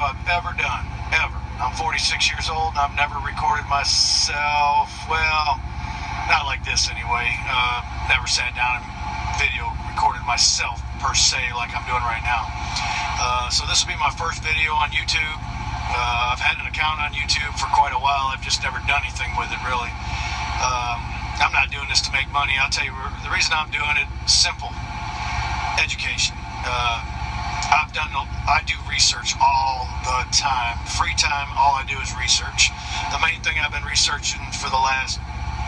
I've ever done, ever. I'm 46 years old and I've never recorded myself, well, not like this anyway. Never sat down and video recorded myself per se like I'm doing right now. So this will be my first video on YouTube. I've had an account on YouTube for quite a while. I've just never done anything with it really. I'm not doing this to make money. I'll tell you the reason I'm doing it is simple. Education. I do research all the time. Free time, all I do is research. The main thing I've been researching for the last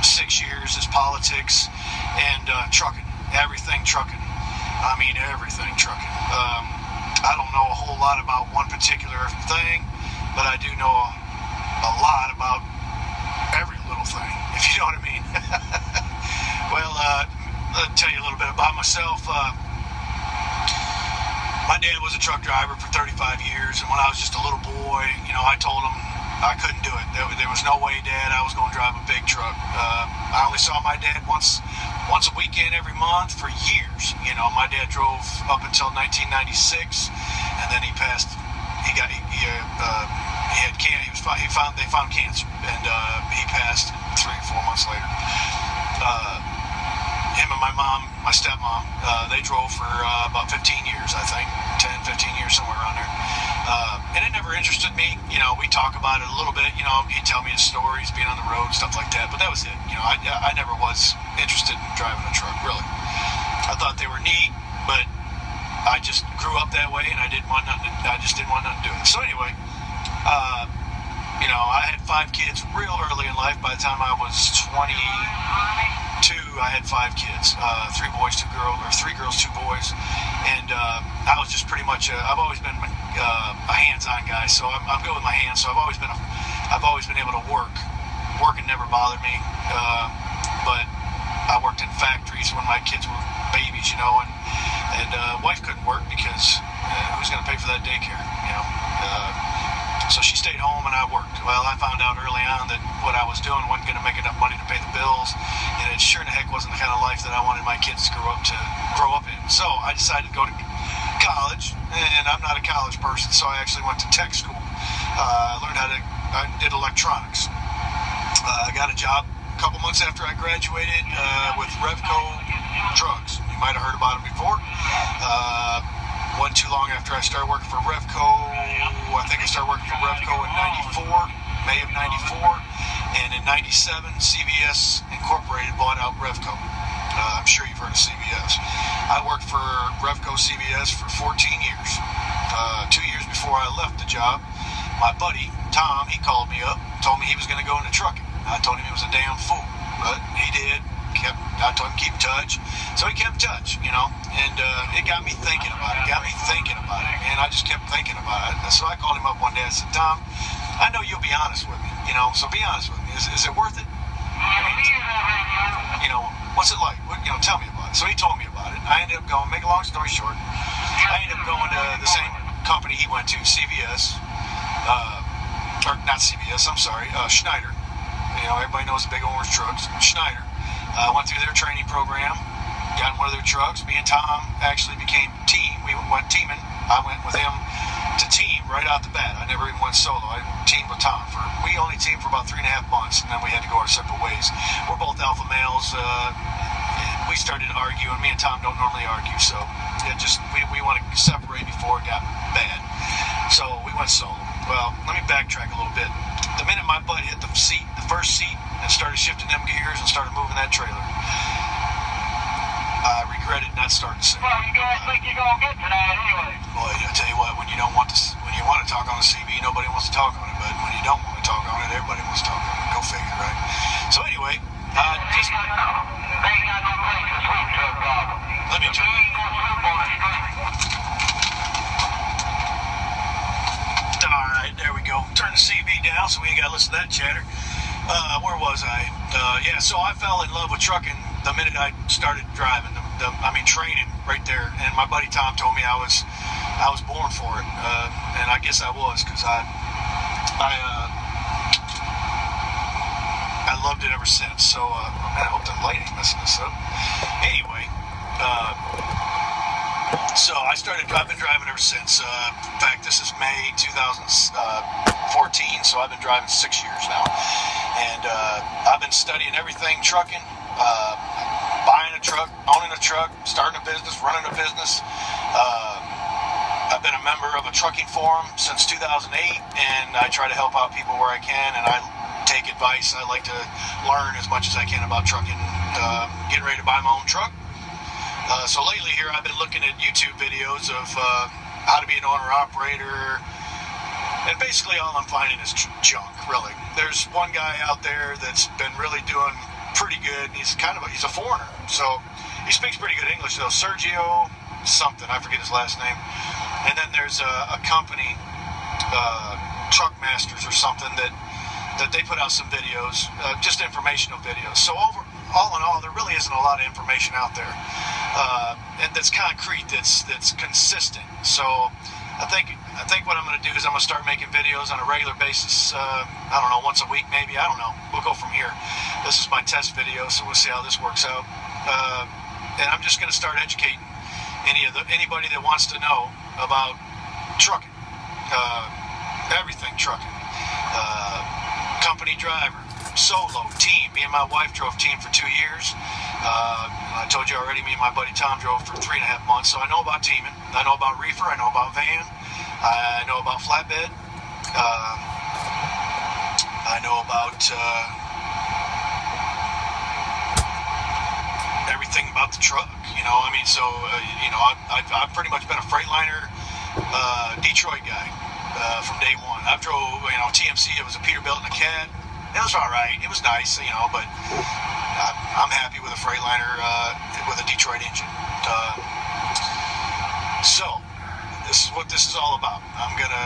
6 years is politics and trucking. Everything trucking. I mean everything trucking. I don't know a whole lot about one particular thing, but I do know a lot about every little thing, if you know what I mean. Well, I'll tell you a little bit about myself. My dad was a truck driver for 35 years, and when I was just a little boy, I told him I couldn't do it. There was no way, Dad, I was going to drive a big truck. I only saw my dad once a weekend every month for years. My dad drove up until 1996, and then he passed. They found cancer, and he passed 3 or 4 months later. Him and my mom, my stepmom, they drove for about 15 years, I think. 10, 15 years, somewhere around there. And it never interested me. We talk about it a little bit. He'd tell me his stories, being on the road, stuff like that. But that was it. I never was interested in driving a truck, really. I thought they were neat, but I just grew up that way, and I just didn't want nothing to do with it. So anyway, I had 5 kids real early in life. By the time I was 22, I had 5 kids, 3 boys, 2 girls, or 3 girls, 2 boys, and I was just pretty much. I've always been a hands-on guy, so I'm good with my hands. So I've always been able to work. Working never bothered me, but I worked in factories when my kids were babies, and wife couldn't work because who's going to pay for that daycare, So she stayed home and I worked. Well, I found out early on that what I was doing wasn't going to make enough money to pay the bills, and it sure the heck wasn't the kind of life that I wanted my kids to grow up in. So I decided to go to college, and I'm not a college person, so I actually went to tech school. I did electronics. I got a job a couple months after I graduated with Revco Drugs. You might have heard about them before. Wasn't too long after I started working for Revco. I think I started working for Revco in May of 94, and in 97, CVS Incorporated bought out Revco. I'm sure you've heard of CVS. I worked for Revco CVS for 14 years. 2 years before I left the job, my buddy, Tom, he called me up, told me he was going to go into trucking. I told him he was a damn fool, but he did. I told him keep in touch, so he kept in touch, and it got me thinking about it, and I just kept thinking about it. So I called him up one day. I said, Tom, I know you'll be honest with me, so be honest with me. Is it worth it? What's it like? Tell me about it. So he told me about it. I ended up going, make a long story short, I ended up going to the same company he went to, CVS, or not CVS, I'm sorry, Schneider. Everybody knows the big orange trucks, Schneider. I went through their training program, got in one of their trucks. Me and Tom actually became team. We went teaming. I went with him to team right out the bat. I never even went solo. I teamed with Tom. We only teamed for about 3.5 months, and then we had to go our separate ways. We're both alpha males. We started arguing. Me and Tom don't normally argue, so we want to separate before it got bad. So we went solo. Well, let me backtrack a little bit. The minute my butt hit the first seat, and started shifting them gears and started moving that trailer, I regretted not starting soon. Well, you guys think you're gonna get tonight anyway? Boy, I tell you what, when you want to talk on the CB, nobody wants to talk on it. But when you don't want to talk on it, everybody wants to talk on it. Go figure, right? So anyway, let me turn. All right, there we go. Turn the CB down so we ain't got to listen to that chatter. Where was I? So I fell in love with trucking the minute I started driving. Training right there. And my buddy Tom told me I was born for it, and I guess I was, because I loved it ever since. So I hope the light ain't messing this up. Anyway, So I've been driving ever since. In fact, this is May 2014, so I've been driving 6 years now. And I've been studying everything trucking, buying a truck, owning a truck, starting a business, running a business. I've been a member of a trucking forum since 2008, and I try to help out people where I can, and I take advice. I like to learn as much as I can about trucking, getting ready to buy my own truck. So lately here I've been looking at YouTube videos of how to be an owner-operator, and basically all I'm finding is junk, really. There's one guy out there that's been really doing pretty good, and he's a foreigner, so he speaks pretty good English though. Sergio something, I forget his last name. And then there's a company, Truck Masters or something, that they put out some videos, just informational videos. So all in all, there really isn't a lot of information out there, and that's concrete, that's consistent. So I think what I'm going to do is I'm going to start making videos on a regular basis. I don't know, once a week maybe. I don't know. We'll go from here. This is my test video, so we'll see how this works out. And I'm just going to start educating anybody that wants to know about trucking, everything trucking, company driver, solo, team. Me and my wife drove team for 2 years. I told you already, me and my buddy Tom drove for 3.5 months, so I know about teaming. I know about reefer, I know about van, I know about flatbed, I know about everything about the truck, I mean, so, I've pretty much been a Freightliner Detroit guy from day one. I've drove, TMC, it was a Peterbilt and a Cat. It was all right. It was nice, but I'm happy with a Freightliner with a Detroit engine. So this is what this is all about. I'm going to,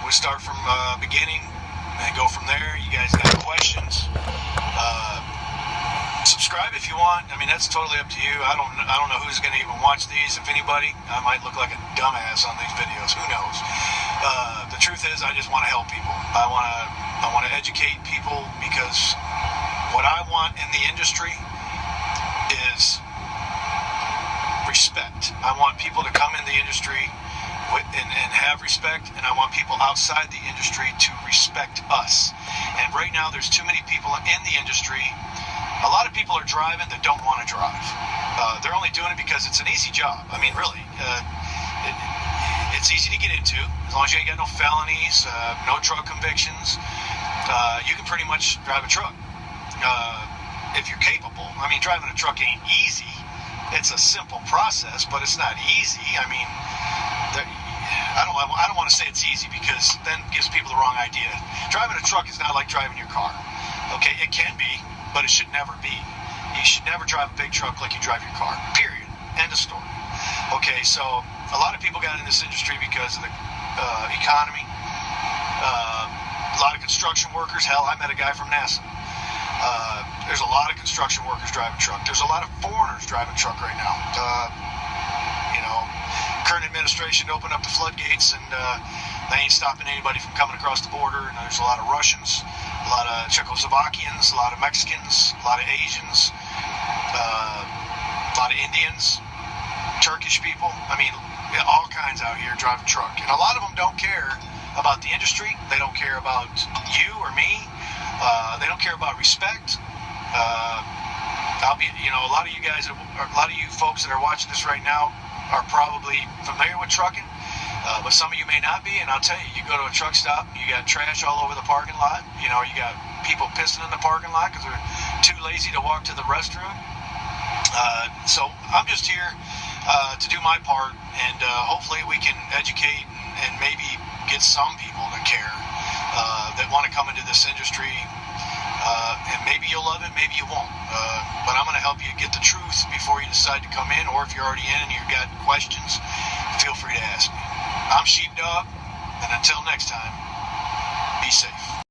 we'll start from beginning and go from there. You guys got questions? Subscribe if you want. I mean, that's totally up to you. I don't know who's going to even watch these. If anybody, I might look like a dumbass on these videos. Who knows? The truth is, I just want to help people. I want to educate people, because what I want in the industry is respect. I want people to come in the industry and have respect, and I want people outside the industry to respect us. And right now, there's too many people in the industry. A lot of people are driving that don't want to drive. They're only doing it because it's an easy job. I mean, really, it's easy to get into. As long as you ain't got no felonies, no drug convictions, you can pretty much drive a truck. If you're capable. I mean, driving a truck ain't easy. It's a simple process, but it's not easy. I mean, I don't want to say it's easy, because then it gives people the wrong idea. Driving a truck is not like driving your car. Okay, it can be, but it should never be. You should never drive a big truck like you drive your car. Period. End of story. Okay, so a lot of people got in this industry because of the economy. A lot of construction workers. Hell, I met a guy from NASA. There's a lot of construction workers driving truck. There's a lot of foreigners driving truck right now. Current administration opened up the floodgates, and they ain't stopping anybody from coming across the border. And there's a lot of Russians, a lot of Czechoslovakians, a lot of Mexicans, a lot of Asians, a lot of Indians, Turkish people. I mean, all kinds out here driving truck. And a lot of them don't care about the industry. They don't care about you or me. They don't care about respect. A lot of you guys, a lot of you folks that are watching this right now are probably familiar with trucking, but some of you may not be. And I'll tell you, you go to a truck stop, you got trash all over the parking lot. You got people pissing in the parking lot because they're too lazy to walk to the restroom. So I'm just here to do my part, and hopefully we can educate and maybe get some people to care, that want to come into this industry. And maybe you'll love it, maybe you won't. But I'm going to help you get the truth before you decide to come in, or if you're already in and you've got questions, feel free to ask me. I'm Sheepdog, and until next time, be safe.